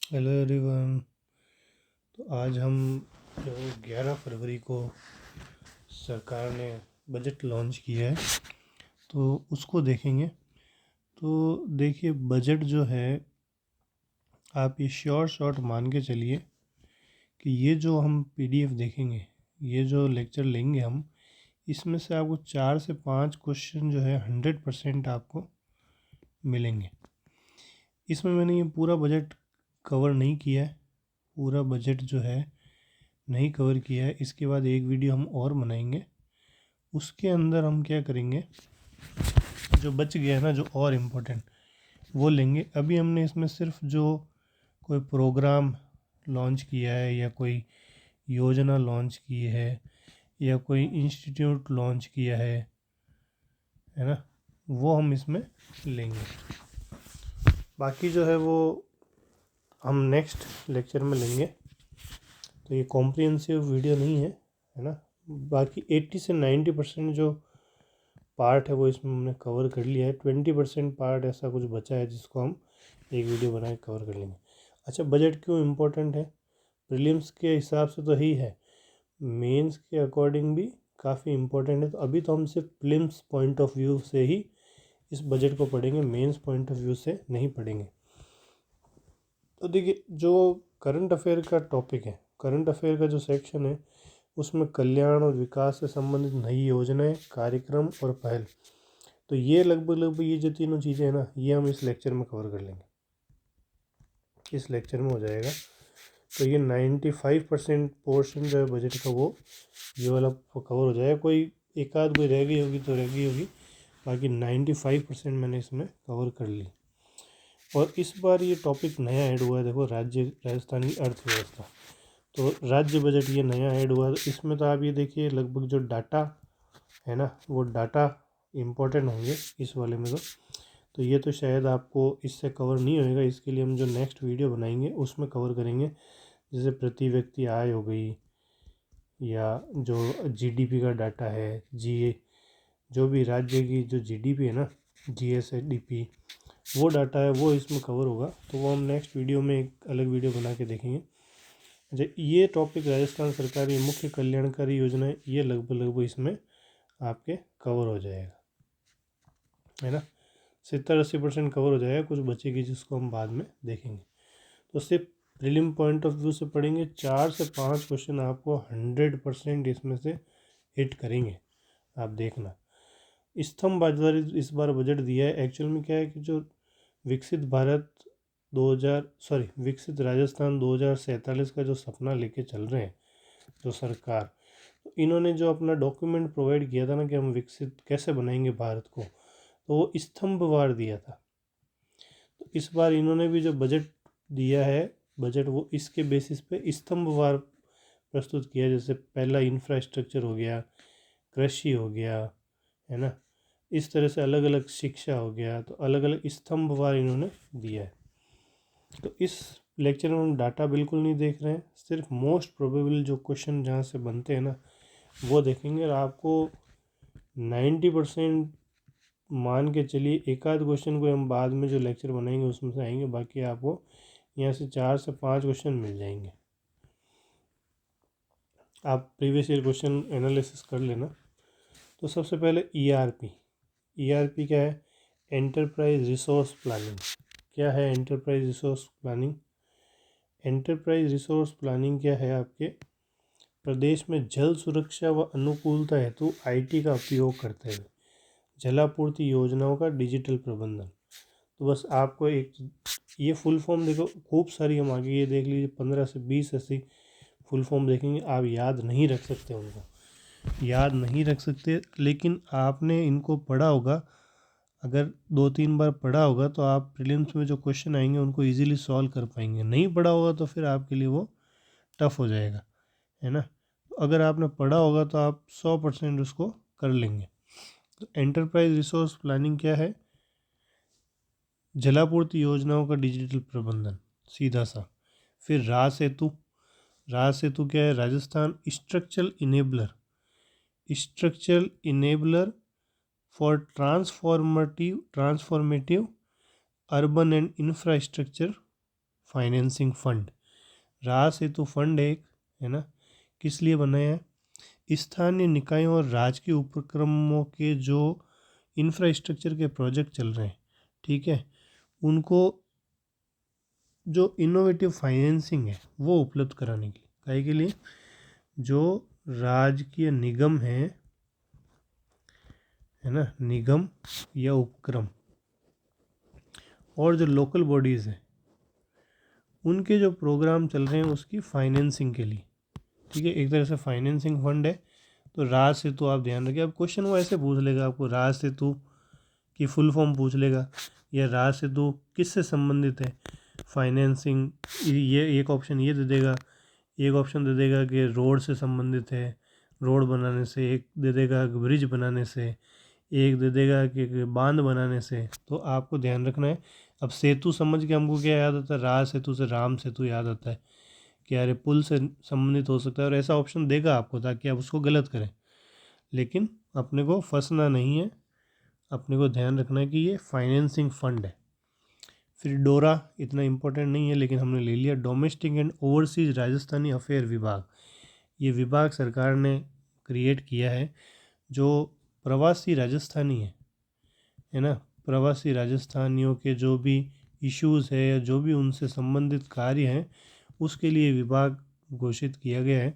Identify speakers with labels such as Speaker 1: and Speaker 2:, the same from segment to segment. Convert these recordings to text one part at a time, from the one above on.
Speaker 1: Hello everyone. तो आज हम जो 11 फरवरी को सरकार ने बजट लॉन्च किया है तो उसको देखेंगे। तो देखिए, बजट जो है, आप ये शॉर्ट मान के चलिए कि ये जो हम पीडीएफ देखेंगे, ये जो लेक्चर लेंगे हम, इसमें से आपको 4 से 5 क्वेश्चन जो है 100% आपको मिलेंगे। इसमें मैंने ये पूरा बजट कवर नहीं किया है, पूरा बजट जो है नहीं कवर किया है। इसके बाद एक वीडियो हम और बनाएंगे, उसके अंदर हम क्या करेंगे, जो बच गया है ना, जो और इम्पोर्टेंट, वो लेंगे। अभी हमने इसमें सिर्फ जो कोई प्रोग्राम लॉन्च किया है या कोई योजना लॉन्च की है या कोई इंस्टीट्यूट लॉन्च किया है ना, वो हम इसमें लेंगे। बाकी जो है वो हम नेक्स्ट लेक्चर में लेंगे। तो ये कॉम्प्रिहेंसिव वीडियो नहीं है ना। बाकी 80 से 90% जो पार्ट है वो इसमें हमने कवर कर लिया है। 20% पार्ट ऐसा कुछ बचा है जिसको हम एक वीडियो बना के कवर कर लेंगे। अच्छा, बजट क्यों इम्पोर्टेंट है? प्रीलिम्स के हिसाब से तो ही है, मेंस के अकॉर्डिंग भी काफ़ी इम्पोर्टेंट है। तो अभी तो हम सिर्फ प्रीलिम्स पॉइंट ऑफ व्यू से ही इस बजट को पढ़ेंगे, मेंस पॉइंट ऑफ व्यू से नहीं पढ़ेंगे। तो देखिए, जो करंट अफेयर का टॉपिक है, करंट अफेयर का जो सेक्शन है, उसमें कल्याण और विकास से संबंधित नई योजनाएं, कार्यक्रम और पहल, तो ये लगभग ये जो तीनों चीज़ें हैं ना, ये हम इस लेक्चर में कवर कर लेंगे, इस लेक्चर में हो जाएगा। तो ये 95% पोर्शन जो है बजट का, वो ये वाला कवर हो जाएगा। कोई एक आध कोई रह गई होगी तो रह गई होगी, बाकी 95% मैंने इसमें कवर कर ली। और इस बार ये टॉपिक नया ऐड हुआ है, देखो, राज्य राजस्थान की अर्थव्यवस्था। तो राज्य बजट ये नया ऐड हुआ है। तो इसमें तो आप ये देखिए, लगभग जो डाटा है ना, वो डाटा इम्पोर्टेंट होंगे इस वाले में। तो ये तो शायद आपको इससे कवर नहीं होएगा, इसके लिए हम जो नेक्स्ट वीडियो बनाएंगे उसमें कवर करेंगे। जैसे प्रति व्यक्ति आय हो गई, या जो जीडीपी का डाटा है, जी, जो भी राज्य की जो जीडीपी है ना, जीएसडीपी, वो डाटा है, वो इसमें कवर होगा। तो वो हम नेक्स्ट वीडियो में एक अलग वीडियो बना के देखेंगे। अच्छा, ये टॉपिक राजस्थान सरकार की मुख्य कल्याणकारी योजनाएं, ये लगभग इसमें आपके कवर हो जाएगा, है ना। 70-80% कवर हो जाएगा, कुछ बचेगी जिसको हम बाद में देखेंगे। तो सिर्फ प्रीलिम पॉइंट ऑफ व्यू से पढ़ेंगे, 4 से 5 क्वेश्चन आपको 100% इसमें से हिट करेंगे। आप देखना, स्तंभबाजारी इस बार बजट दिया है। एक्चुअल में क्या है कि जो विकसित भारत 2000 सॉरी विकसित राजस्थान 2047 का जो सपना लेके चल रहे हैं जो सरकार, तो इन्होंने जो अपना डॉक्यूमेंट प्रोवाइड किया था ना कि हम विकसित कैसे बनाएंगे भारत को, तो वो स्तंभवार दिया था। तो इस बार इन्होंने भी जो बजट दिया है, बजट वो इसके बेसिस पे स्तंभवार प्रस्तुत किया। जैसे पहला इंफ्रास्ट्रक्चर हो गया, कृषि हो गया, है ना, इस तरह से अलग अलग, शिक्षा हो गया, तो अलग अलग स्तंभवार इन्होंने दिया है। तो इस लेक्चर में हम डाटा बिल्कुल नहीं देख रहे हैं, सिर्फ मोस्ट प्रोबेबल जो क्वेश्चन जहाँ से बनते हैं ना, वो देखेंगे। और आपको 90% मान के चलिए, एक आध क्वेश्चन को हम बाद में जो लेक्चर बनाएंगे उसमें से आएंगे, बाकी आपको यहाँ से 4 से 5 क्वेश्चन मिल जाएंगे। आप प्रीवियस ईयर क्वेश्चन एनालिसिस कर लेना। तो सबसे पहले ईआरपी क्या है? Enterprise resource planning. क्या है enterprise resource planning? Enterprise resource planning क्या है? आपके प्रदेश में जल सुरक्षा व अनुकूलता हेतु आईटी का उपयोग करते हुए जलापूर्ति योजनाओं का डिजिटल प्रबंधन। तो बस आपको एक ये फुल फॉर्म देखो, खूब सारी हम आगे ये देख लीजिए, 15 से 20 ऐसी फुल फॉर्म देखेंगे। आप याद नहीं रख सकते, उनको याद नहीं रख सकते, लेकिन आपने इनको पढ़ा होगा। अगर 2-3 बार पढ़ा होगा तो आप प्रीलिम्स में जो क्वेश्चन आएंगे उनको इजीली सॉल्व कर पाएंगे। नहीं पढ़ा होगा तो फिर आपके लिए वो टफ हो जाएगा, है ना। तो अगर आपने पढ़ा होगा तो आप 100% उसको कर लेंगे। तो एंटरप्राइज रिसोर्स प्लानिंग क्या है? जलापूर्ति योजनाओं का डिजिटल प्रबंधन, सीधा सा। फिर राज सेतु क्या है? Rajasthan structural enabler for transformative urban and infrastructure financing fund. Raj Setu fund एक है ना, किस लिए बनाया है? स्थानीय निकायों और राजकीय उपक्रमों के जो इंफ्रास्ट्रक्चर के प्रोजेक्ट चल रहे हैं, ठीक है, उनको जो इनोवेटिव फाइनेंसिंग है वो उपलब्ध कराने के लिए, काहे के लिए? जो राजकीय निगम है ना, निगम या उपक्रम, और जो लोकल बॉडीज़ हैं उनके जो प्रोग्राम चल रहे हैं उसकी फाइनेंसिंग के लिए, ठीक है, एक तरह से फाइनेंसिंग फंड है। तो राज सेतु आप ध्यान रखिए, अब क्वेश्चन वो ऐसे पूछ लेगा आपको, राज सेतु की फुल फॉर्म पूछ लेगा, या राज सेतु किससे संबंधित है, फाइनेंसिंग, ये एक ऑप्शन ये दे देगा, एक ऑप्शन दे देगा कि रोड से संबंधित है, रोड बनाने से, एक दे देगा कि ब्रिज बनाने से, एक दे देगा कि बांध बनाने से। तो आपको ध्यान रखना है। अब सेतु समझ के हमको क्या याद आता है? राज सेतु से राम सेतु याद आता है कि अरे पुल से संबंधित हो सकता है, और ऐसा ऑप्शन देगा आपको ताकि आप उसको गलत करें, लेकिन अपने को फंसना नहीं है, अपने को ध्यान रखना है कि ये फाइनेंसिंग फंड है। फिर डोरा इतना इम्पोर्टेंट नहीं है लेकिन हमने ले लिया, domestic and overseas Rajasthani affair विभाग। ये विभाग सरकार ने क्रिएट किया है जो प्रवासी राजस्थानी है ना, प्रवासी राजस्थानियों के जो भी इश्यूज़ है या जो भी उनसे संबंधित कार्य हैं उसके लिए विभाग घोषित किया गया है।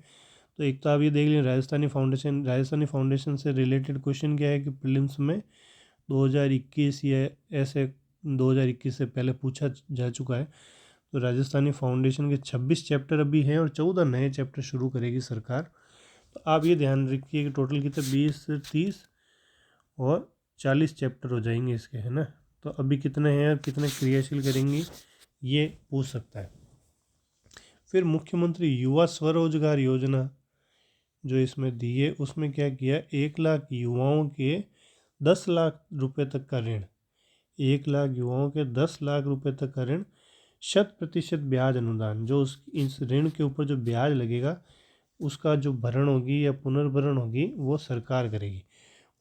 Speaker 1: तो एक तो आप ये देख लें, राजस्थानी फाउंडेशन से रिलेटेड क्वेश्चन क्या है कि प्रीलिम्स में 2021 या ऐसे 2021 से पहले पूछा जा चुका है। तो राजस्थानी फाउंडेशन के 26 चैप्टर अभी हैं और 14 नए चैप्टर शुरू करेगी सरकार। तो आप ये ध्यान रखिए कि टोटल कितने 20 से 30 और 40 चैप्टर हो जाएंगे इसके, है ना। तो अभी कितने हैं और कितने क्रियाशील करेंगी ये पूछ सकता है। फिर मुख्यमंत्री युवा स्वरोजगार योजना जो इसमें दी है उसमें क्या किया, 1 लाख युवाओं के 10 लाख रुपए तक का ऋण, 1 लाख युवाओं के 10 लाख रुपए तक का ऋण, 100% ब्याज अनुदान, जो इस ऋण के ऊपर जो ब्याज लगेगा उसका जो भरण होगी या पुनर्भरण होगी वो सरकार करेगी।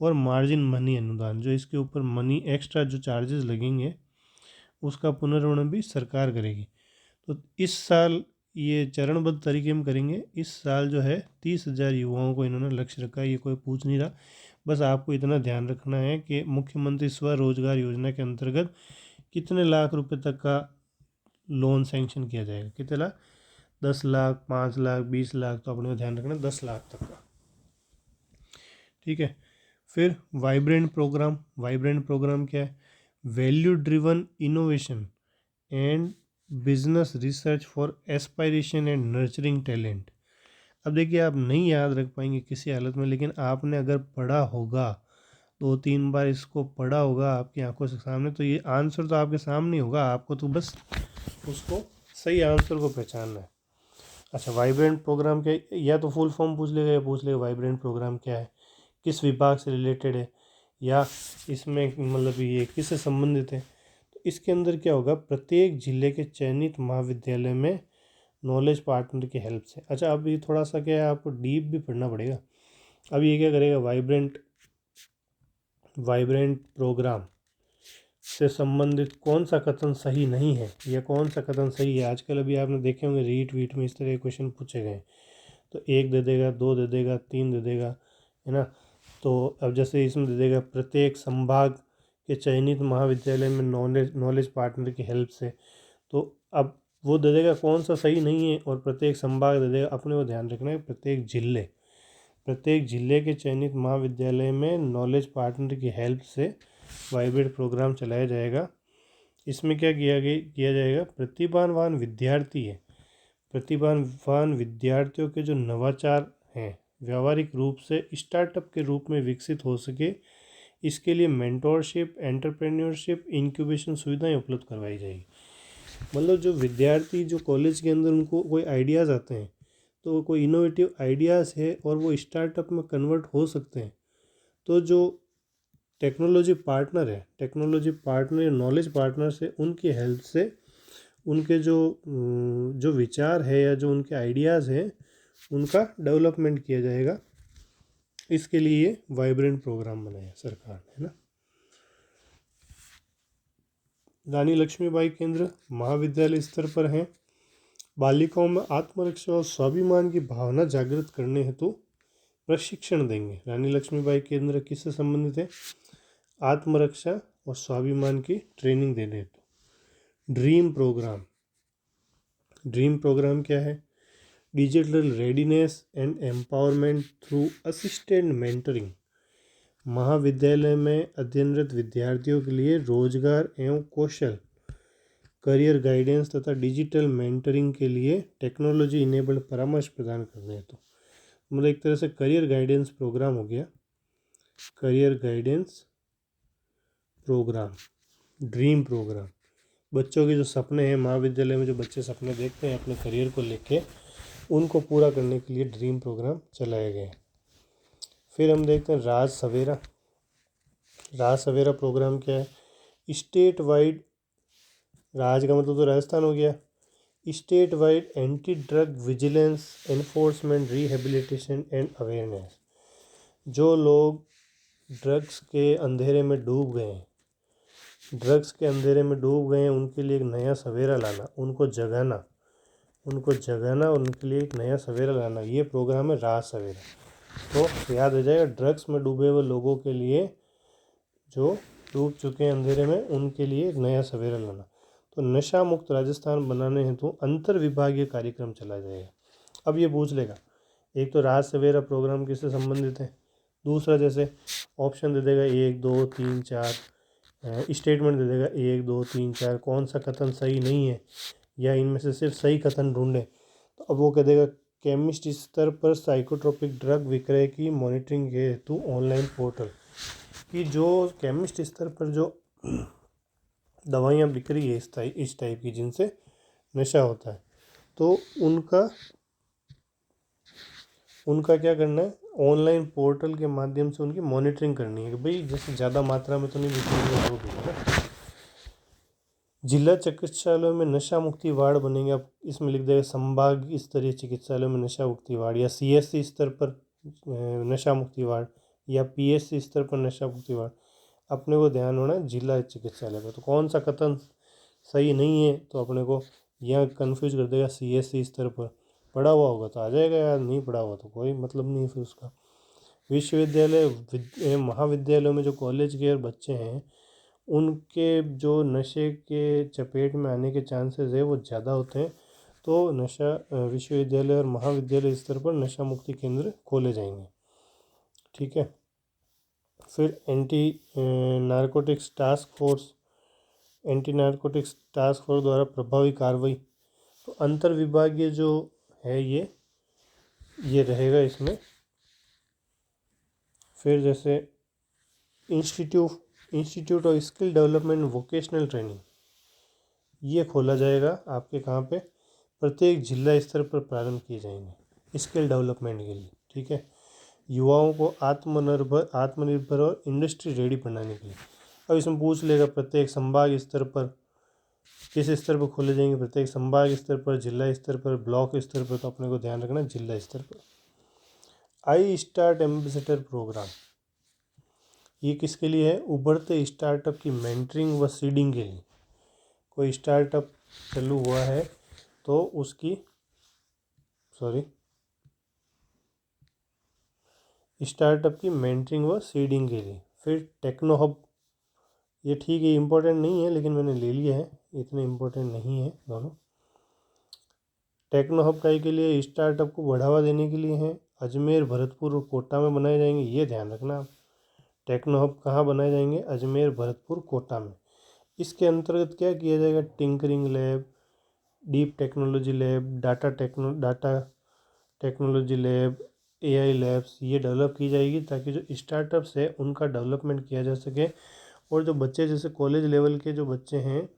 Speaker 1: और मार्जिन मनी अनुदान, जो इसके ऊपर मनी एक्स्ट्रा जो चार्जेस लगेंगे उसका पुनर्भरण भी सरकार करेगी। तो इस साल ये चरणबद्ध तरीके में करेंगे। इस साल जो है 30,000 युवाओं को इन्होंने लक्ष्य रखा है। ये कोई पूछ नहीं रहा, बस आपको इतना ध्यान रखना है कि मुख्यमंत्री स्वरोजगार योजना के अंतर्गत कितने लाख रुपए तक का लोन सैंक्शन किया जाएगा, कितने लाख, 10 लाख, 5 लाख, 20 लाख, तो अपने को ध्यान रखना 10 लाख तक का, ठीक है। फिर वाइब्रेंट प्रोग्राम क्या है, value driven innovation and business research for aspiration and nurturing talent. अब देखिए आप नहीं याद रख पाएंगे किसी हालत में, लेकिन आपने अगर पढ़ा होगा 2-3 बार इसको पढ़ा होगा आपकी आंखों से सामने, तो ये आंसर तो आपके सामने होगा, आपको तो बस उसको सही आंसर को पहचानना है। अच्छा, वाइब्रेंट प्रोग्राम क्या है, या तो फुल फॉर्म पूछ लेगा या पूछ लेगा वाइब्रेंट प्रोग्राम क्या है, किस विभाग से रिलेटेड है, या इसमें मतलब ये किससे संबंधित है। तो इसके अंदर क्या होगा, प्रत्येक जिले के चयनित महाविद्यालय में नॉलेज पार्टनर की हेल्प से। अच्छा, अब ये थोड़ा सा क्या है, आपको डीप भी पढ़ना पड़ेगा। अब ये क्या करेगा, वाइब्रेंट प्रोग्राम से संबंधित कौन सा कथन सही नहीं है या कौन सा कथन सही है। आजकल अभी आपने देखे होंगे रीट में इस तरह के क्वेश्चन पूछे गए, तो 1 दे देगा, 2 दे देगा, 3 दे देगा, है ना। तो अब जैसे इसमें दे देगा प्रत्येक संभाग के चयनित महाविद्यालय में नॉलेज पार्टनर की हेल्प से, तो अब वो दे देगा कौन सा सही नहीं है और प्रत्येक संभाग दे देगा। अपने को ध्यान रखना है प्रत्येक जिले के चयनित महाविद्यालय में नॉलेज पार्टनर की हेल्प से वाइब्रेंट प्रोग्राम चलाया जाएगा। इसमें क्या किया जाएगा, प्रतिभावान विद्यार्थियों के जो नवाचार हैं व्यावहारिक रूप से स्टार्टअप के रूप में विकसित हो सके, इसके लिए मेंटोरशिप, एंटरप्रेन्योरशिप, इंक्यूबेशन सुविधाएं उपलब्ध करवाई जाएगी। मतलब जो विद्यार्थी जो कॉलेज के अंदर उनको कोई आइडियाज़ आते हैं, तो कोई इनोवेटिव आइडियाज़ है और वो स्टार्टअप में कन्वर्ट हो सकते हैं, तो जो टेक्नोलॉजी पार्टनर या नॉलेज पार्टनर से उनकी हेल्प से उनके जो विचार है या जो उनके आइडियाज़ हैं उनका डेवलपमेंट किया जाएगा। इसके लिए वाइब्रेंट प्रोग्राम बनाया सरकार ने, है ना। रानी लक्ष्मीबाई केंद्र महाविद्यालय स्तर पर हैं। बालिकाओं में आत्मरक्षा और स्वाभिमान की भावना जागृत करने हेतु प्रशिक्षण देंगे। रानी लक्ष्मीबाई केंद्र किससे संबंधित है? आत्मरक्षा और स्वाभिमान की ट्रेनिंग देने हेतु। ड्रीम प्रोग्राम क्या है? Digital readiness and empowerment through assistant mentoring. महाविद्यालय में अध्ययनरत विद्यार्थियों के लिए रोजगार एवं कौशल, करियर गाइडेंस तथा डिजिटल मेंटरिंग के लिए टेक्नोलॉजी इनेबल्ड परामर्श प्रदान करने हेतु, मतलब एक तरह से करियर गाइडेंस प्रोग्राम हो गया। Career guidance program, dream program, बच्चों के जो सपने हैं, महाविद्यालय में जो बच्चे सपने देखते हैं अपने करियर को लेके, उनको पूरा करने के लिए ड्रीम प्रोग्राम चलाया गया है। फिर हम देखते हैं राज सवेरा प्रोग्राम क्या है? स्टेट वाइड, राज का मतलब तो राजस्थान हो गया, state wide anti drug vigilance enforcement rehabilitation and awareness. जो लोग ड्रग्स के अंधेरे में डूब गए हैं, उनके लिए एक नया सवेरा लाना, उनको जगाना और उनके लिए एक नया सवेरा लाना, ये प्रोग्राम है राज सवेरा। तो याद हो जाएगा, ड्रग्स में डूबे हुए लोगों के लिए, जो डूब चुके हैं अंधेरे में, उनके लिए एक नया सवेरा लाना। तो नशा मुक्त राजस्थान बनाने हेतु अंतर विभागीय कार्यक्रम चलाया जाएगा। अब ये पूछ लेगा, एक तो राज सवेरा प्रोग्राम किससे संबंधित है, दूसरा जैसे ऑप्शन दे देगा 1 2 3 4, स्टेटमेंट दे देगा 1 2 3 4, कौन सा कथन सही नहीं है या इनमें से सिर्फ सही कथन ढूंढें। तो अब वो कह देगा केमिस्ट स्तर पर साइकोट्रोपिक ड्रग विक्रय की मॉनिटरिंग के हेतु ऑनलाइन पोर्टल, कि जो केमिस्ट स्तर पर जो दवाइयाँ बिक रही है इस टाइप की जिनसे नशा होता है, तो उनका क्या करना है, ऑनलाइन पोर्टल के माध्यम से उनकी मॉनिटरिंग करनी है कि भाई जैसे ज़्यादा मात्रा में तो नहीं बिक रही है, वो भी है ना। जिला चिकित्सालयों में नशा मुक्ति वार्ड बनेंगे। अब इसमें लिख देगा संभाग स्तरीय चिकित्सालयों में नशा मुक्ति वार्ड, या CSC स्तर पर नशा मुक्ति वार्ड, या PSC स्तर पर नशा मुक्ति वार्ड। अपने को ध्यान होना है जिला चिकित्सालय का। तो कौन सा कथन सही नहीं है, तो अपने को यहाँ कन्फ्यूज कर देगा CSC स्तर पर। पढ़ा हुआ होगा तो आ जाएगा, यार नहीं पढ़ा हुआ तो कोई मतलब नहीं फिर उसका। विश्वविद्यालय महाविद्यालयों में जो कॉलेज के बच्चे हैं, उनके जो नशे के चपेट में आने के चांसेस है वो ज़्यादा होते हैं। तो विश्वविद्यालय और महाविद्यालय स्तर पर नशा मुक्ति केंद्र खोले जाएंगे। ठीक है। फिर एंटी नारकोटिक्स टास्क फोर्स द्वारा प्रभावी कार्रवाई। तो अंतर विभागीय जो है ये रहेगा इसमें। फिर जैसे institute of skill development vocational training, ये खोला जाएगा आपके कहाँ पे, प्रत्येक जिला स्तर पर प्रारंभ किए जाएंगे स्किल डेवलपमेंट के लिए। ठीक है। युवाओं को आत्मनिर्भर और इंडस्ट्री रेडी बनाने के लिए। अब इसमें पूछ लेगा प्रत्येक संभाग स्तर पर, किस स्तर पर खोले जाएंगे, प्रत्येक संभाग स्तर पर, जिला स्तर पर, ब्लॉक स्तर पर। तो अपने को ध्यान रखना जिला स्तर पर। आई स्टार्ट एम्बेसडर प्रोग्राम, ये किसके लिए है? उभरते स्टार्टअप की मेंटरिंग व सीडिंग के लिए। कोई स्टार्टअप चालू हुआ है तो उसकी स्टार्टअप की मेंटरिंग व सीडिंग के लिए। फिर टेक्नो हब, ये ठीक है, इम्पोर्टेंट नहीं है लेकिन मैंने ले लिया है, इतने इम्पोर्टेंट नहीं है दोनों। टेक्नो हब का के लिए स्टार्टअप को बढ़ावा देने के लिए है। अजमेर, भरतपुर और कोटा में बनाए जाएंगे, ये ध्यान रखना आप। टेक्नो हब कहाँ बनाए जाएंगे? अजमेर, भरतपुर, कोटा में। इसके अंतर्गत क्या किया जाएगा? Tinkering lab, deep technology lab, data technology lab, AI labs, ये डेवलप की जाएगी ताकि जो स्टार्टअप्स है उनका डेवलपमेंट किया जा सके। और जो बच्चे जैसे कॉलेज लेवल के जो बच्चे हैं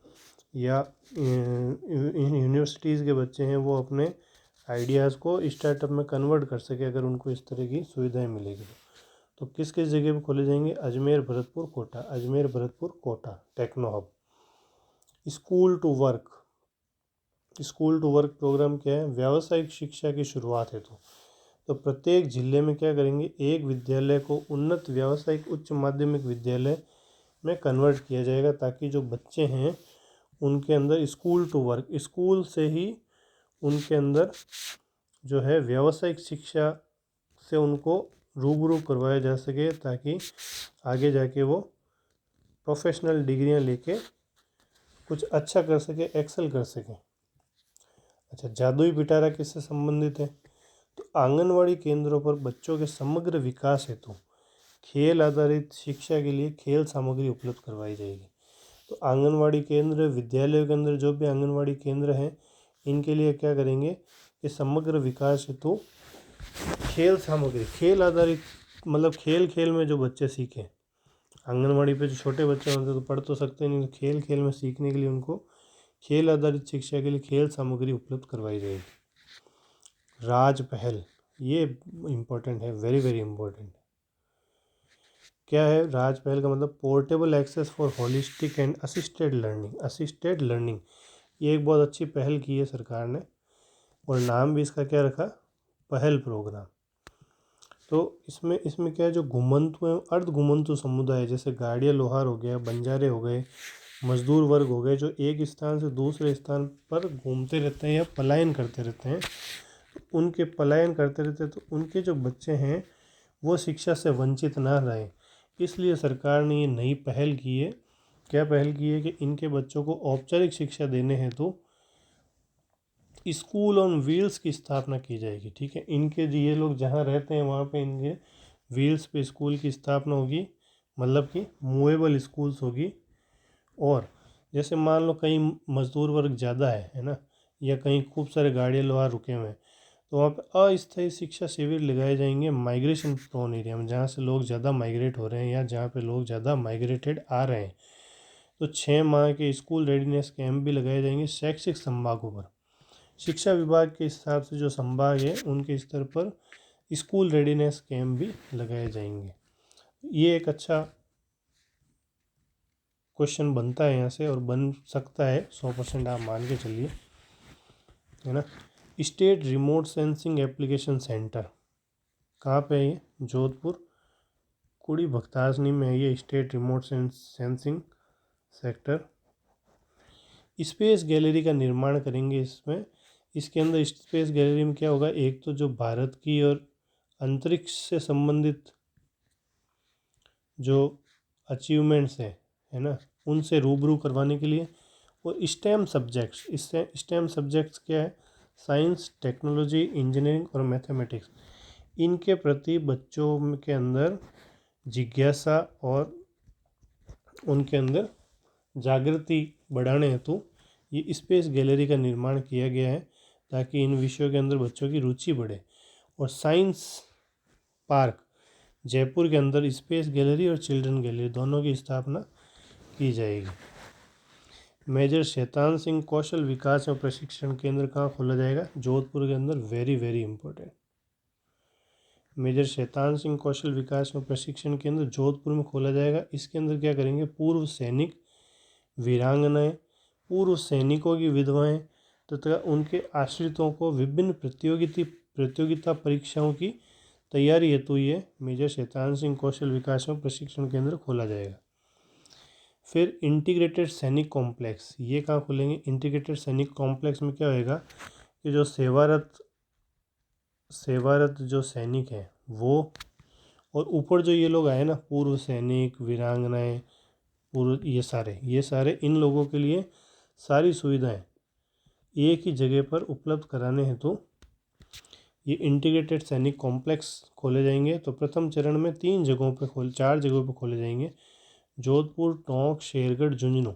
Speaker 1: या यूनिवर्सिटीज़ के बच्चे हैं, वो अपने आइडियाज़ को स्टार्टअप में कन्वर्ट कर सके अगर उनको इस तरह की सुविधाएं मिलेगी। तो किस किस जगह पर खोले जाएंगे? Ajmer, Bharatpur, Kota techno hub. School to work program क्या है? व्यावसायिक शिक्षा की शुरुआत है। तो प्रत्येक जिले में क्या करेंगे? एक विद्यालय को उन्नत व्यावसायिक उच्च माध्यमिक विद्यालय में कन्वर्ट किया जाएगा ताकि जो बच्चे हैं उनके अंदर स्कूल टू वर्क, स्कूल से ही उनके अंदर जो है व्यावसायिक शिक्षा से उनको रूबरू करवाया जा सके, ताकि आगे जाके वो प्रोफेशनल डिग्रियां लेके कुछ अच्छा कर सके, एक्सेल कर सके। अच्छा, जादुई पिटारा किससे संबंधित है? तो आंगनवाड़ी केंद्रों पर बच्चों के समग्र विकास हेतु खेल आधारित शिक्षा के लिए खेल सामग्री उपलब्ध करवाई जाएगी। तो आंगनवाड़ी केंद्र, विद्यालयों के अंदर जो भी आंगनवाड़ी केंद्र हैं, इनके लिए क्या करेंगे कि समग्र विकास हेतु खेल सामग्री, खेल आधारित मतलब खेल खेल में जो बच्चे सीखें। आंगनवाड़ी पे जो छोटे बच्चे होते हैं तो पढ़ तो सकते नहीं, तो खेल खेल में सीखने के लिए उनको खेल आधारित शिक्षा के लिए खेल सामग्री उपलब्ध करवाई जाएगी। राज पहल, ये इम्पोर्टेंट है, वेरी वेरी इम्पोर्टेंट। क्या है राज पहल का मतलब? Portable access for holistic and assisted learning. Assisted learning, ये एक बहुत अच्छी पहल की है सरकार ने, और नाम भी इसका क्या रखा? पहल प्रोग्राम। तो इसमें क्या है, जो घुमंतु एवं अर्ध घुमंतु समुदाय, जैसे गाड़िया लोहार हो गया, बंजारे हो गए, मजदूर वर्ग हो गए, जो एक स्थान से दूसरे स्थान पर घूमते रहते हैं या पलायन करते रहते हैं, उनके पलायन करते रहते हैं, तो उनके जो बच्चे हैं वो शिक्षा से वंचित ना रहें, इसलिए सरकार ने ये नई पहल की है। क्या पहल की है? कि इनके बच्चों को औपचारिक शिक्षा देने हेतु स्कूल ऑन व्हील्स की स्थापना की जाएगी। ठीक है, इनके ये लोग जहाँ रहते हैं वहाँ पे इनके व्हील्स पे स्कूल की स्थापना होगी, मतलब कि मूवेबल स्कूल्स होगी। और जैसे मान लो कहीं मजदूर वर्ग ज़्यादा है ना, या कहीं खूब सारे गाड़ियाँ लोहार रुके हुए हैं, तो वहाँ पे अस्थायी शिक्षा शिविर लगाए जाएंगे माइग्रेशन प्रोन एरिया में, जहाँ से लोग ज़्यादा माइग्रेट हो रहे हैं या जहाँ पे लोग ज़्यादा माइग्रेटेड आ रहे हैं। तो 6 माह के स्कूल रेडीनेस कैंप भी लगाए जाएंगे शैक्षिक संभागों पर। शिक्षा विभाग के हिसाब से जो संभाग है उनके स्तर पर स्कूल रेडीनेस कैंप भी लगाए जाएंगे। ये एक अच्छा क्वेश्चन बनता है यहाँ से, और बन सकता है 100%, आप मान के चलिए, है ना। State remote sensing application centre कहाँ पे है? ये जोधपुर कुड़ी भक्तासनी में है ये state remote sensing sector. Space gallery का निर्माण करेंगे इसमें। इसके अंदर स्पेस गैलरी में क्या होगा? एक तो जो भारत की और अंतरिक्ष से संबंधित जो अचीवमेंट्स हैं, है ना, उनसे रूबरू करवाने के लिए। और स्टेम सब्जेक्ट्स, इससे स्टेम सब्जेक्ट्स क्या है? साइंस, टेक्नोलॉजी, इंजीनियरिंग और मैथमेटिक्स, इनके प्रति बच्चों के अंदर जिज्ञासा और उनके अंदर जागृति बढ़ाने हेतु ये स्पेस गैलरी का निर्माण किया गया है, ताकि इन विषयों के अंदर बच्चों की रुचि बढ़े। और साइंस पार्क जयपुर के अंदर स्पेस गैलरी और चिल्ड्रन गैलरी दोनों की स्थापना की जाएगी। मेजर शैतान सिंह कौशल विकास एवं प्रशिक्षण केंद्र कहाँ खोला जाएगा? जोधपुर के अंदर, very very important. Major Shaitan Singh कौशल विकास एवं प्रशिक्षण केंद्र जोधपुर में खोला जाएगा। इसके अंदर क्या करेंगे? पूर्व सैनिक, वीरांगनाएं, पूर्व सैनिकों की विधवाएं तथा उनके आश्रितों को विभिन्न प्रतियोगिता परीक्षाओं की तैयारी हेतु ये मेजर शैतान सिंह कौशल विकास एवं प्रशिक्षण केंद्र खोला जाएगा। फिर इंटीग्रेटेड सैनिक कॉम्प्लेक्स, ये कहाँ खोलेंगे? इंटीग्रेटेड सैनिक कॉम्प्लेक्स में क्या होएगा कि जो सेवारत जो सैनिक हैं वो, और ऊपर जो ये लोग आए ना, पूर्व सैनिक, वीरांगनाएं, पूर्व, ये सारे इन लोगों के लिए सारी सुविधाएं एक ही जगह पर उपलब्ध कराने हेतु ये इंटीग्रेटेड सैनिक कॉम्प्लेक्स खोले जाएंगे। तो प्रथम चरण में 4 जगहों पर खोले जाएंगे। जोधपुर, टोंक, शेरगढ़, झुंझुनू।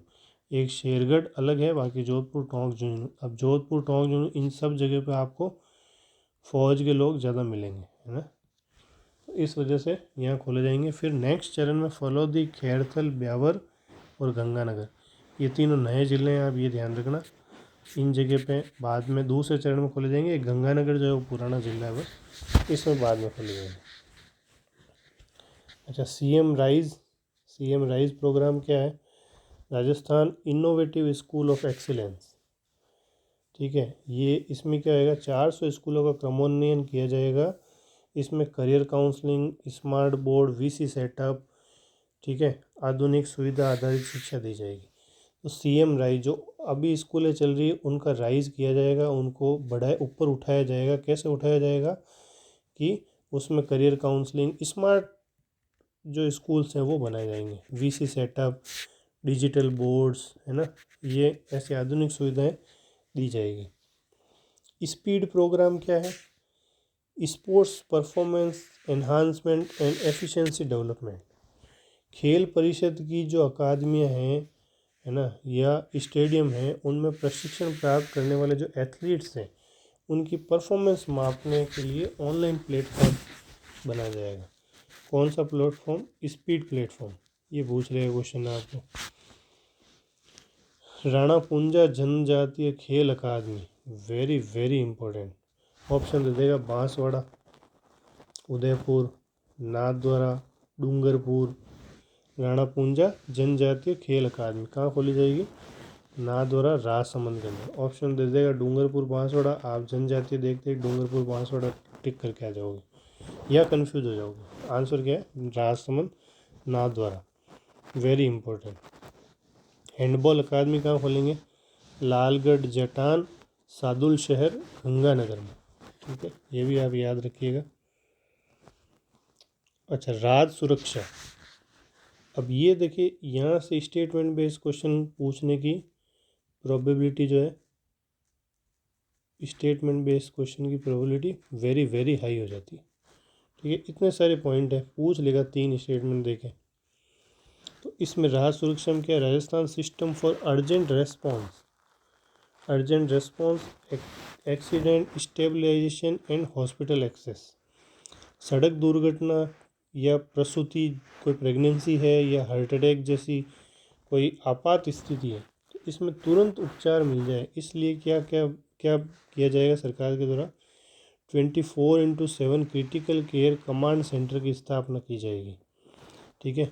Speaker 1: एक शेरगढ़ अलग है, बाकी जोधपुर, टोंक, झुंझुनू। अब जोधपुर, टोंक, झुंझुनू, इन सब जगह पे आपको फौज के लोग ज़्यादा मिलेंगे, है ना, तो इस वजह से यहाँ खोले जाएंगे। फिर नेक्स्ट चरण में फलौदी, खैरथल, ब्यावर और गंगानगर, ये तीनों नए ज़िले हैं, आप ये ध्यान रखना। इन जगह पे बाद में दूसरे चरण में खोले जाएंगे। गंगानगर जो है वो पुराना ज़िला है, बस इसमें बाद में खोले जाएंगे। अच्छा, सीएम राइज प्रोग्राम क्या है? Rajasthan innovative school of excellence. ठीक है, ये इसमें क्या होगा? 400 स्कूलों का क्रमोन्नयन किया जाएगा। इसमें career counselling, smart board, VC setup, ठीक है, आधुनिक सुविधा आधारित शिक्षा दी जाएगी। तो सीएम राइज जो अभी स्कूलें चल रही है उनका राइज़ किया जाएगा, उनको ऊपर उठाया जाएगा। कैसे उठाया जाएगा कि उसमें करियर काउंसलिंग, स्मार्ट जो स्कूल्स हैं वो बनाए जाएंगे, वीसी सेटअप, डिजिटल बोर्ड्स, है ना, ये ऐसी आधुनिक सुविधाएं दी जाएगी। स्पीड प्रोग्राम क्या है? Sports performance enhancement and efficiency development. खेल परिषद की जो अकादमियाँ हैं, है ना, या स्टेडियम हैं, उनमें प्रशिक्षण प्राप्त करने वाले जो एथलीट्स हैं उनकी परफॉर्मेंस मापने के लिए ऑनलाइन प्लेटफॉर्म बनाया जाएगा। कौन सा प्लेटफॉर्म? Speed platform. ये पूछ रहे क्वेश्चन आपको। राणा पुंजा जनजातीय खेल अकादमी, वेरी वेरी इंपॉर्टेंट। ऑप्शन दे देगा बांसवाड़ा, उदयपुर, नाथद्वारा, डूंगरपुर। राणा पुंजा जनजातीय खेल अकादमी कहाँ खोली जाएगी? नाथद्वारा, राजसमंद के अंदर। ऑप्शन दे देगा डूंगरपुर, बांसवाड़ा। आप जनजातीय देखते डूंगरपुर बांसवाड़ा टिक करके आ जाओगे या कंफ्यूज हो जाओगे। आंसर क्या है? Rajsamand, Nathdwara. Very important. Handball अकादमी कहाँ खोलेंगे? लालगढ़, जटान, सादुल शहर, गंगानगर में। ठीक है, ये भी आप याद रखिएगा। अच्छा, राज सुरक्षा। अब ये देखिए, यहाँ से स्टेटमेंट बेस्ड क्वेश्चन पूछने की प्रोबेबिलिटी जो है, स्टेटमेंट बेस्ड क्वेश्चन की प्रोबेबिलिटी वेरी वेरी हाई हो जाती है। ठीक है, इतने सारे पॉइंट है, पूछ लेगा 3 स्टेटमेंट देके। तो इसमें राज सुरक्षा में क्या है? Rajasthan system for urgent response, accident stabilisation and hospital access. सड़क दुर्घटना या प्रसूति, कोई प्रेगनेंसी है या हार्ट अटैक जैसी कोई आपात स्थिति है, तो इसमें तुरंत उपचार मिल जाए, इसलिए क्या क्या क्या किया जाएगा सरकार के द्वारा? 24/7 क्रिटिकल केयर कमांड सेंटर की स्थापना की जाएगी। ठीक है,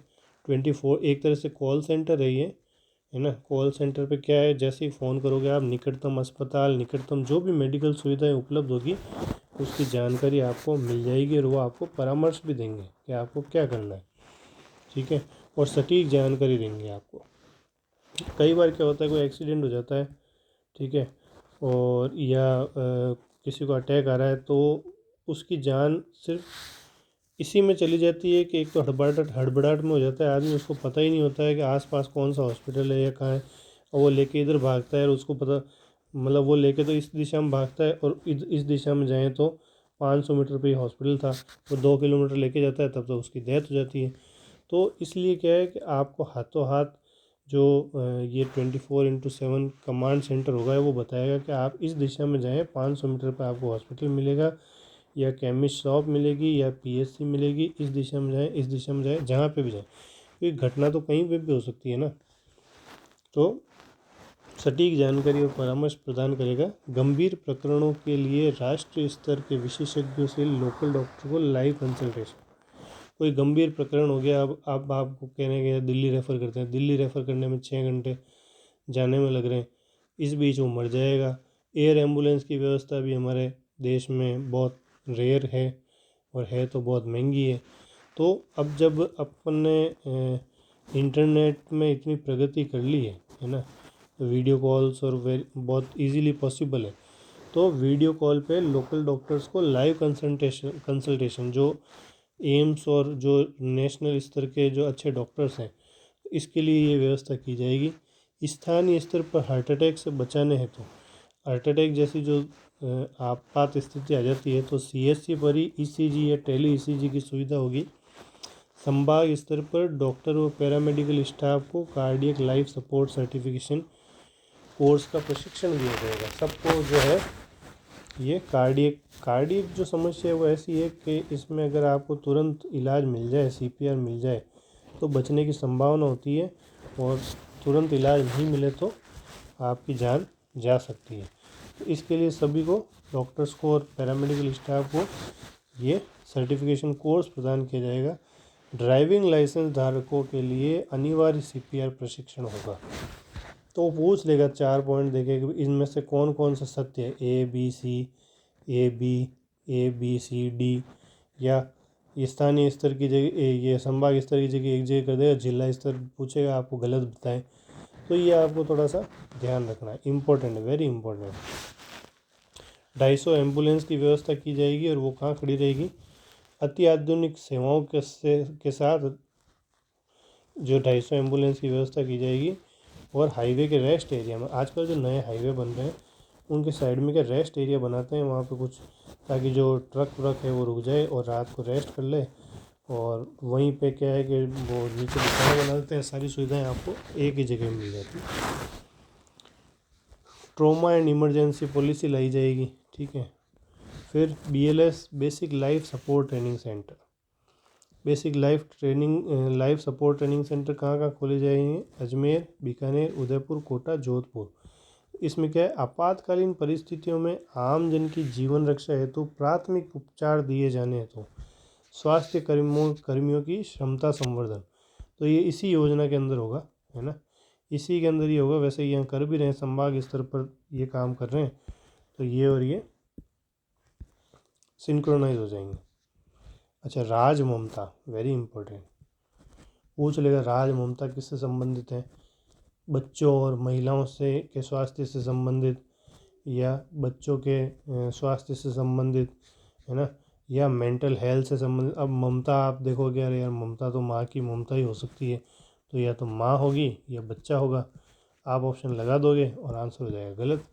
Speaker 1: 24 एक तरह से कॉल सेंटर है ना। कॉल सेंटर पे क्या है, जैसे ही फ़ोन करोगे आप, निकटतम अस्पताल, निकटतम जो भी मेडिकल सुविधाएं उपलब्ध होगी उसकी जानकारी आपको मिल जाएगी, और वो आपको परामर्श भी देंगे कि आपको क्या करना है। ठीक है, और सटीक जानकारी देंगे आपको। कई बार क्या होता है, कोई एक्सीडेंट हो जाता है, ठीक है, और या किसी को अटैक आ रहा है, तो उसकी जान सिर्फ इसी में चली जाती है कि एक तो हड़बड़ाहट में हो जाता है आदमी, उसको पता ही नहीं होता है कि आसपास कौन सा हॉस्पिटल है या कहाँ है, और वो लेके इधर भागता है, और उसको पता, मतलब वो लेके तो इस दिशा में भागता है, और इस दिशा में जाएँ तो 500 मीटर पे हॉस्पिटल था, वो 2 किलोमीटर लेके जाता है, तब तो उसकी डेथ हो जाती है। तो इसलिए क्या है कि आपको हाथों हाथ जो ये 24/7 कमांड सेंटर होगा, वो बताएगा कि आप इस दिशा में जाएँ, 500 मीटर पर आपको हॉस्पिटल मिलेगा, या केमिस्ट शॉप मिलेगी, या पीएचसी मिलेगी, इस दिशा में जाएँ, इस दिशा में जाएँ, जहाँ पे भी जाएँ, क्योंकि घटना तो कहीं पे भी हो सकती है ना। तो सटीक जानकारी और परामर्श प्रदान करेगा। गंभीर प्रकरणों के लिए राष्ट्रीय स्तर के विशेषज्ञों से लोकल डॉक्टर को लाइव कंसल्टेशन। कोई गंभीर प्रकरण हो गया, अब आपको कहने गया दिल्ली रेफ़र करते हैं, दिल्ली रेफ़र करने में 6 घंटे जाने में लग रहे हैं, इस बीच वो मर जाएगा। एयर एम्बुलेंस की व्यवस्था भी हमारे देश में बहुत रेयर है, और है तो बहुत महंगी है। तो अब जब अपन ने इंटरनेट में इतनी प्रगति कर ली है ना, वीडियो कॉल्स और बहुत इजीली पॉसिबल है, तो वीडियो कॉल पे लोकल डॉक्टर्स को लाइव कंसल्टेशन जो एम्स और जो नेशनल स्तर के जो अच्छे डॉक्टर्स हैं, इसके लिए ये व्यवस्था की जाएगी। स्थानीय स्तर पर हार्ट अटैक से बचाने हेतु, हार्ट अटैक जैसी जो आपात स्थिति आ जाती है, तो सीएससी पर ही ईसीजी या टेली ईसीजी की सुविधा होगी। संभाग स्तर पर डॉक्टर व पैरामेडिकल स्टाफ को cardiac life support certification course का प्रशिक्षण दिया जाएगा। सबको जो है ये कार्डियक जो समस्या है वो ऐसी है कि इसमें अगर आपको तुरंत इलाज मिल जाए, सीपीआर मिल जाए, तो बचने की संभावना होती है, और तुरंत इलाज नहीं मिले तो आपकी जान जा सकती है। तो इसके लिए सभी को, डॉक्टर्स को और पैरामेडिकल स्टाफ को, ये सर्टिफिकेशन कोर्स प्रदान किया जाएगा। ड्राइविंग लाइसेंस धारकों के लिए अनिवार्य सीपीआर प्रशिक्षण होगा। तो पूछ लेगा 4 पॉइंट देखे कि इनमें से कौन कौन सा सत्य है, ए बी सी डी, या स्थानीय स्तर की जगह, ये संभाग स्तर की जगह एक जगह कर देगा, जिला स्तर पूछेगा, आपको गलत बताएं। तो ये आपको थोड़ा सा ध्यान रखना है, इम्पोर्टेंट है, वेरी इम्पोर्टेंट। 250 एम्बुलेंस की व्यवस्था की जाएगी और वो कहाँ खड़ी रहेगी? अति आधुनिक सेवाओं के साथ जो 250 एम्बुलेंस की व्यवस्था की जाएगी। और हाईवे के रेस्ट एरिया में, आजकल जो नए हाईवे बन रहे हैं उनके साइड में क्या रेस्ट एरिया बनाते हैं वहाँ पे कुछ, ताकि जो ट्रक व्रक है वो रुक जाए और रात को रेस्ट कर ले। और वहीं पे क्या है कि वो नीचे बिछाना बना देते हैं, सारी सुविधाएं आपको एक ही जगह में मिल जाती है। ट्रॉमा एंड इमरजेंसी पॉलिसी लाई जाएगी, ठीक है। फिर BLS basic life support training centre, basic life support training centre कहाँ खोले जाएंगे? अजमेर, बीकानेर, उदयपुर, कोटा, जोधपुर। इसमें क्या है? आपातकालीन परिस्थितियों में आम जन की जीवन रक्षा हेतु प्राथमिक उपचार दिए जाने हेतु स्वास्थ्य कर्मियों की क्षमता संवर्धन। तो ये इसी योजना के अंदर होगा, है ना, इसी के अंदर ही होगा। वैसे यहाँ कर भी रहे हैं, संभाग स्तर पर ये काम कर रहे हैं, तो ये और ये सिंक्रोनाइज हो जाएंगे। अच्छा, राज ममता, वेरी इंपॉर्टेंट, पूछ लेगा राज ममता किससे संबंधित है? बच्चों और महिलाओं से के स्वास्थ्य से संबंधित, या बच्चों के स्वास्थ्य से संबंधित, है ना, या मेंटल हेल्थ से संबंधित। अब ममता आप देखोगे, अरे यार ममता तो माँ की ममता ही हो सकती है, तो या तो माँ होगी या बच्चा होगा। आप ऑप्शन लगा दोगे और आंसर हो जाएगा गलत।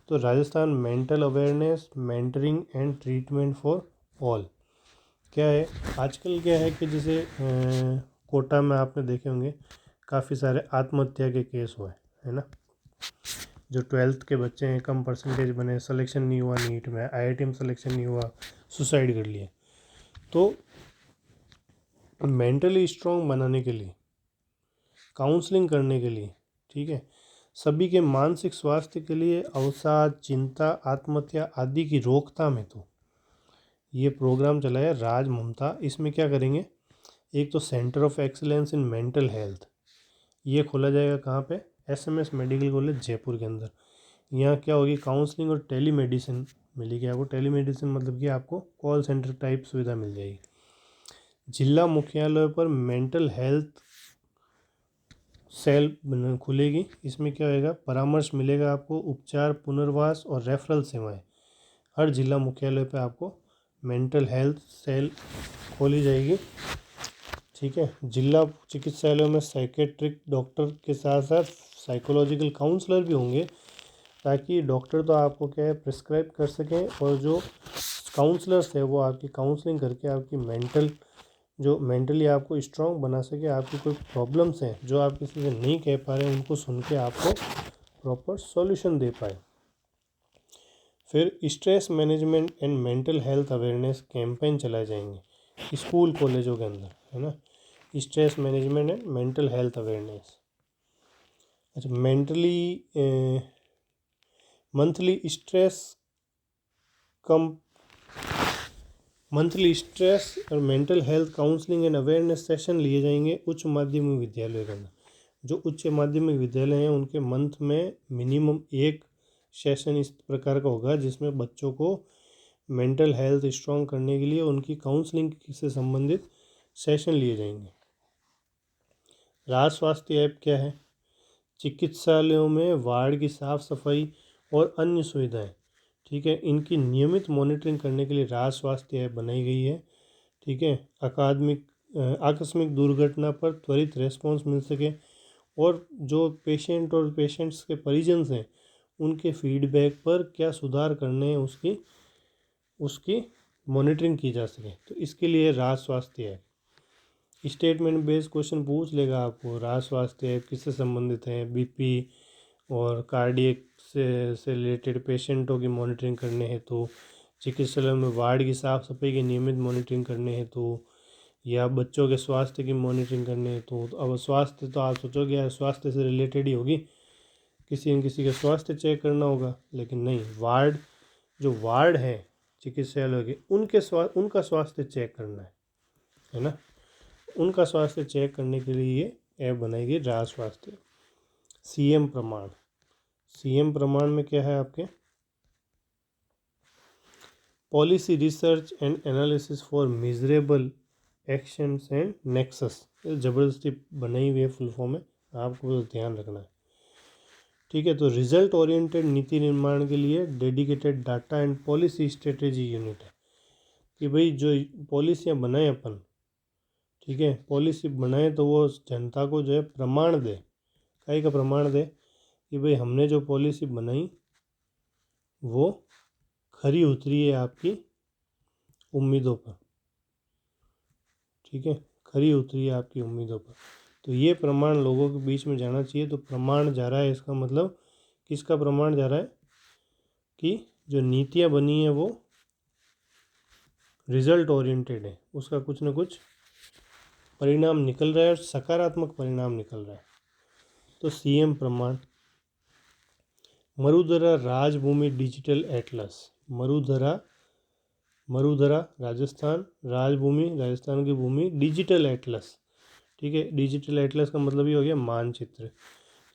Speaker 1: तो Rajasthan mental awareness, mentoring and treatment for all. क्या है आजकल, क्या है कि जैसे कोटा में आपने देखे होंगे काफ़ी सारे आत्महत्या के केस हुए, है ना। जो 12th के बच्चे हैं, कम परसेंटेज बने, सिलेक्शन नहीं हुआ नीट में, IIT में सिलेक्शन नहीं हुआ, सुसाइड कर लिए। तो मेंटली स्ट्रॉन्ग बनाने के लिए, काउंसलिंग करने के लिए, ठीक है, सभी के मानसिक स्वास्थ्य के लिए, अवसाद, चिंता, आत्महत्या आदि की रोकथाम हेतु ये प्रोग्राम चलाया राज ममता। इसमें क्या करेंगे? एक तो centre of excellence in mental health, ये खोला जाएगा कहाँ पे? SMS मेडिकल कॉलेज जयपुर के अंदर। यहाँ क्या होगी? काउंसलिंग और टेलीमेडिसिन मिलेगी आपको। टेलीमेडिसिन मतलब कि आपको कॉल सेंटर टाइप सुविधा मिल जाएगी। जिला मुख्यालय पर मेंटल हेल्थ सेल खुलेगी। इसमें क्या होएगा? परामर्श मिलेगा आपको, उपचार, पुनर्वास और रेफरल सेवाएं। हर जिला मुख्यालय पे आपको मेंटल हेल्थ सेल खोली जाएगी, ठीक है। जिला चिकित्सालयों में साइकेट्रिक डॉक्टर के साथ साथ साइकोलॉजिकल काउंसलर भी होंगे, ताकि डॉक्टर तो आपको क्या है प्रिस्क्राइब कर सकें, और जो काउंसलर्स है वो आपकी काउंसलिंग करके आपकी मेंटली आपको स्ट्रॉन्ग बना सके। आपकी कोई प्रॉब्लम्स हैं जो आप किसी से नहीं कह पा रहे हैं, उनको सुन के आपको प्रॉपर सॉल्यूशन दे पाए। फिर stress management and mental health awareness campaign चलाए जाएंगे स्कूल कॉलेजों के अंदर, है ना। Stress management and mental health awareness. अच्छा, मंथली स्ट्रेस और mental health counselling and awareness session लिए जाएंगे उच्च माध्यमिक विद्यालय के अंदर। जो उच्च माध्यमिक विद्यालय हैं उनके मंथ में मिनिमम एक सेशन इस प्रकार का होगा, जिसमें बच्चों को मेंटल हेल्थ स्ट्रॉन्ग करने के लिए उनकी काउंसलिंग से संबंधित सेशन लिए जाएंगे। राज स्वास्थ्य ऐप क्या है? चिकित्सालयों में वार्ड की साफ सफाई और अन्य सुविधाएं, ठीक है, इनकी नियमित मॉनिटरिंग करने के लिए राज स्वास्थ्य ऐप बनाई गई है, ठीक है। आकस्मिक दुर्घटना पर त्वरित रेस्पॉन्स मिल सके, और जो पेशेंट और पेशेंट्स के परिजन हैं उनके फीडबैक पर क्या सुधार करने हैं उसकी मॉनिटरिंग की जा सके। तो इसके लिए राज स्वास्थ्य ऐप। स्टेटमेंट बेस्ड क्वेश्चन पूछ लेगा आपको, राज स्वास्थ्य ऐप किससे संबंधित है? BP और कार्डियक से रिलेटेड पेशेंटों की मॉनिटरिंग करने हेतु, चिकित्सालय में वार्ड की साफ सफाई की नियमित मॉनिटरिंग करने हेतु, या बच्चों के स्वास्थ्य की मॉनिटरिंग करने हेतु। तो अब स्वास्थ्य तो आप सोचोगे यार स्वास्थ्य से रिलेटेड ही होगी, किसी न किसी का स्वास्थ्य चेक करना होगा, लेकिन नहीं, वार्ड है चिकित्सालय के उनका स्वास्थ्य चेक करना है ना। उनका स्वास्थ्य चेक करने के लिए ये ऐप बनाएगी राज स्वास्थ्य। CM प्रमाण में क्या है आपके? Policy research and analysis for measurable actions and nexus. ज़बरदस्ती बनाई हुई है फुल फॉर्म में, आपको तो ध्यान रखना है। ठीक है। तो रिजल्ट ओरिएंटेड नीति निर्माण के लिए dedicated data and policy strategy unit है कि भाई जो पॉलिसियाँ बनाए अपन, ठीक है, पॉलिसी बनाए तो वो जनता को जो है प्रमाण दे, कई का प्रमाण दे कि भाई हमने जो पॉलिसी बनाई वो खरी उतरी है आपकी उम्मीदों पर, ठीक है, खरी उतरी है आपकी उम्मीदों पर। तो ये प्रमाण लोगों के बीच में जाना चाहिए। तो प्रमाण जा रहा है, इसका मतलब किसका प्रमाण जा रहा है कि जो नीतियाँ बनी है वो रिजल्ट ओरिएंटेड है, उसका कुछ ना कुछ परिणाम निकल रहा है और सकारात्मक परिणाम निकल रहा है। तो सीएम प्रमाण, मरुधरा राजभूमि डिजिटल एटलस, मरुधरा राजस्थान, राजभूमि राजस्थान की भूमि, डिजिटल एटलस, ठीक है। डिजिटल एटलस का मतलब ये हो गया मानचित्र।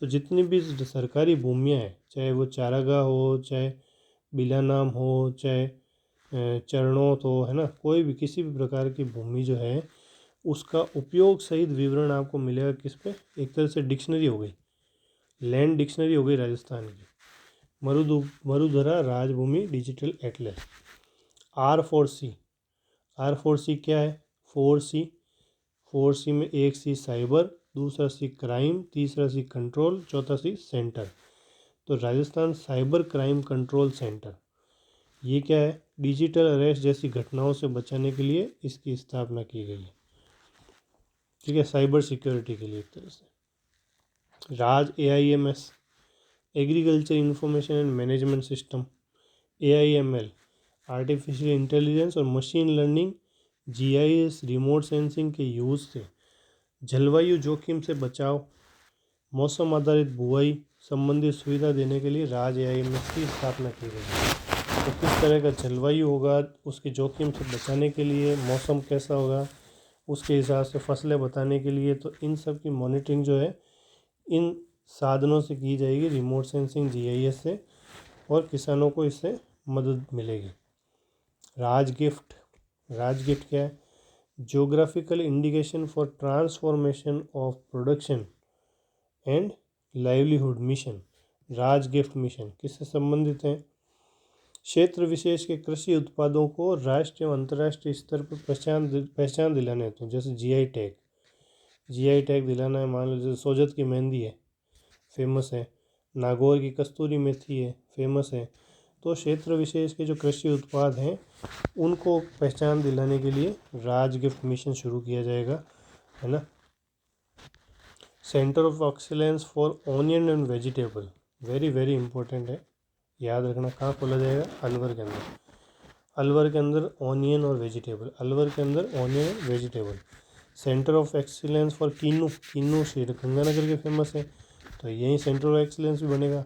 Speaker 1: तो जितनी भी सरकारी भूमियाँ हैं, चाहे वो चारागाह हो, चाहे बिलानाम हो, चाहे चरणोत हो, है ना, कोई भी किसी भी प्रकार की भूमि जो है उसका उपयोग सहित विवरण आपको मिलेगा किस पे, एक तरह से डिक्शनरी हो गई, लैंड डिक्शनरी हो गई राजस्थान की, Marudhara राजभूमि digital Atlas. R4C, R4C क्या है, 4C में एक सी साइबर, दूसरा सी क्राइम, तीसरा सी कंट्रोल, चौथा सी सेंटर। तो Rajasthan cyber crime control centre, ये क्या है, डिजिटल अरेस्ट जैसी घटनाओं से बचाने के लिए इसकी स्थापना की गई है, ठीक है, साइबर सिक्योरिटी के लिए एक तरह से। Raj AIMS, agriculture information and management system, AIML, artificial intelligence और machine learning, GIS, remote sensing के यूज़ से जलवायु जोखिम से बचाव, मौसम आधारित बुआई संबंधी सुविधा देने के लिए राज AIMS की स्थापना की गई है। तो किस तरह का जलवायु होगा, उसके जोखिम से बचाने के लिए मौसम कैसा होगा, उसके हिसाब से फसलें बताने के लिए, तो इन सब की मॉनिटरिंग जो है इन साधनों से की जाएगी, रिमोट सेंसिंग GIS से, और किसानों को इससे मदद मिलेगी। राजगिफ्ट, राजगिफ्ट क्या है, geographical indication for transformation of production and livelihood mission, RajGIFT mission किससे संबंधित है, क्षेत्र विशेष के कृषि उत्पादों को राष्ट्रीय एवं अंतर्राष्ट्रीय स्तर पर पहचान दिलाने हेतु, तो जैसे GI टैग दिलाना है। मान लो जैसे सोजत की मेहंदी है, फेमस है, नागौर की कस्तूरी मेथी है, फेमस है। तो क्षेत्र विशेष के जो कृषि उत्पाद हैं उनको पहचान दिलाने के लिए राजगिफ्ट मिशन शुरू किया जाएगा, है ना। Centre of excellence for onion and vegetable, very very important है, याद रखना। कहाँ खोला जाएगा, अलवर के अंदर, अलवर के अंदर ऑनियन और वेजिटेबल, अलवर के अंदर ऑनियन और vegetable. Centre of excellence for kinnow Shri Ganganagar के फेमस है, तो यहीं सेंटर ऑफ एक्सीलेंस भी बनेगा।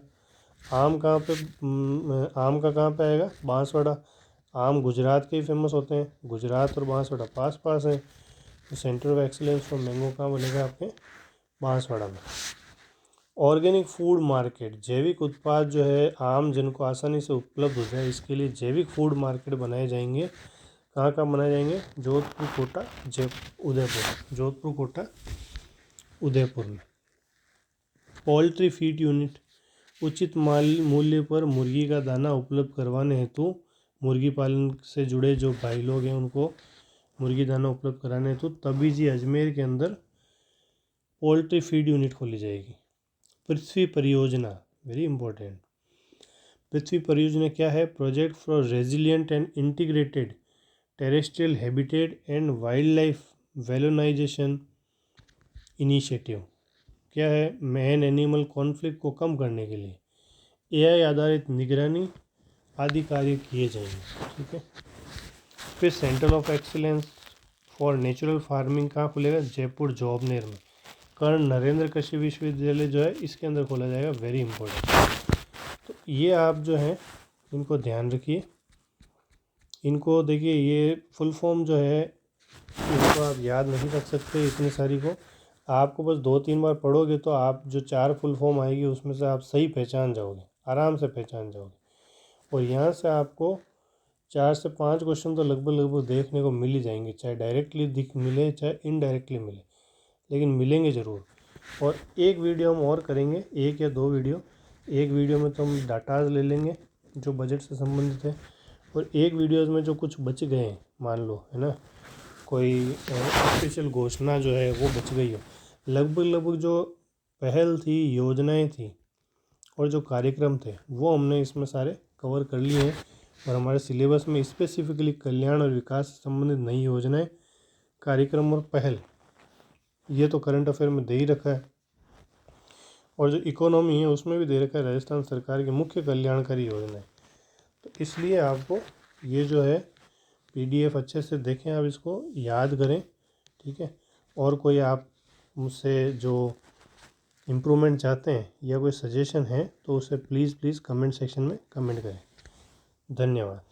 Speaker 1: आम कहाँ पे, आम का कहाँ पे आएगा, बांसवाड़ा। आम गुजरात के ही फेमस होते हैं, गुजरात और बांसवाड़ा पास पास है, तो centre of excellence for mango कहाँ बनेगा, आपके बांसवाड़ा में। ऑर्गेनिक फूड मार्केट, जैविक उत्पाद जो है आम जन को आसानी से उपलब्ध हो जाए, इसके लिए जैविक फूड मार्केट बनाए जाएंगे। कहाँ कहाँ बनाए जाएंगे, जोधपुर, कोटा, उदयपुर, जोधपुर, कोटा, उदयपुर में। पोल्ट्री फीड यूनिट, उचित मूल्य पर मुर्गी का दाना उपलब्ध करवाने हेतु मुर्गी पालन से जुड़े जो भाई लोग हैं उनको मुर्गी दाना उपलब्ध कराने हेतु तबीजी अजमेर के अंदर पोल्ट्री फीड यूनिट खोली जाएगी। पृथ्वी परियोजना, वेरी इंपॉर्टेंट। पृथ्वी परियोजना क्या है, project for resilient and integrated terrestrial habitat and wild life valorisation initiative. क्या है, मैन एनिमल कॉन्फ्लिक्ट को कम करने के लिए AI आधारित निगरानी आदि कार्य किए जाएंगे, ठीक है। फिर centre of excellence for natural farming कहाँ खुलेगा, जयपुर जॉबनेर में। कर्ण नरेंद्र कृषि विश्वविद्यालय जो है इसके अंदर खोला जाएगा, वेरी इंपॉर्टेंट। तो ये आप जो है इनको ध्यान रखिए, इनको देखिए, ये फुल फॉर्म जो है इसको आप याद नहीं रख सकते इतनी सारी को, आपको बस 2-3 बार पढ़ोगे तो आप जो 4 फुल फॉर्म आएगी उसमें से आप सही पहचान जाओगे, आराम से पहचान जाओगे। और यहाँ से आपको 4 से 5 क्वेश्चन तो लगभग देखने को मिल ही जाएंगे, चाहे डायरेक्टली दिख मिले चाहे इनडायरेक्टली मिले, लेकिन मिलेंगे ज़रूर। और एक वीडियो हम और करेंगे, 1 या 2 वीडियो, एक वीडियो में तो हम डाटाज ले लेंगे जो बजट से संबंधित है, और एक वीडियोज़ में जो कुछ बच गए हैं, मान लो है ना, कोई स्पेशल घोषणा जो है वो बच गई हो, लगभग जो पहल थी, योजनाएं थी और जो कार्यक्रम थे वो हमने इसमें सारे कवर कर लिए हैं। और हमारे सिलेबस में स्पेसिफिकली कल्याण और विकास से संबंधित नई योजनाएं, कार्यक्रम और पहल, ये तो करंट अफेयर में दे ही रखा है। और जो इकोनॉमी है उसमें भी दे रखा है राजस्थान सरकार की मुख्य कल्याणकारी योजनाएं। तो इसलिए आपको ये जो है PDF अच्छे से देखें, आप इसको याद करें, ठीक है। और कोई आप मुझसे जो इम्प्रूवमेंट चाहते हैं या कोई सजेशन है तो उसे प्लीज़ कमेंट सेक्शन में कमेंट करें। धन्यवाद।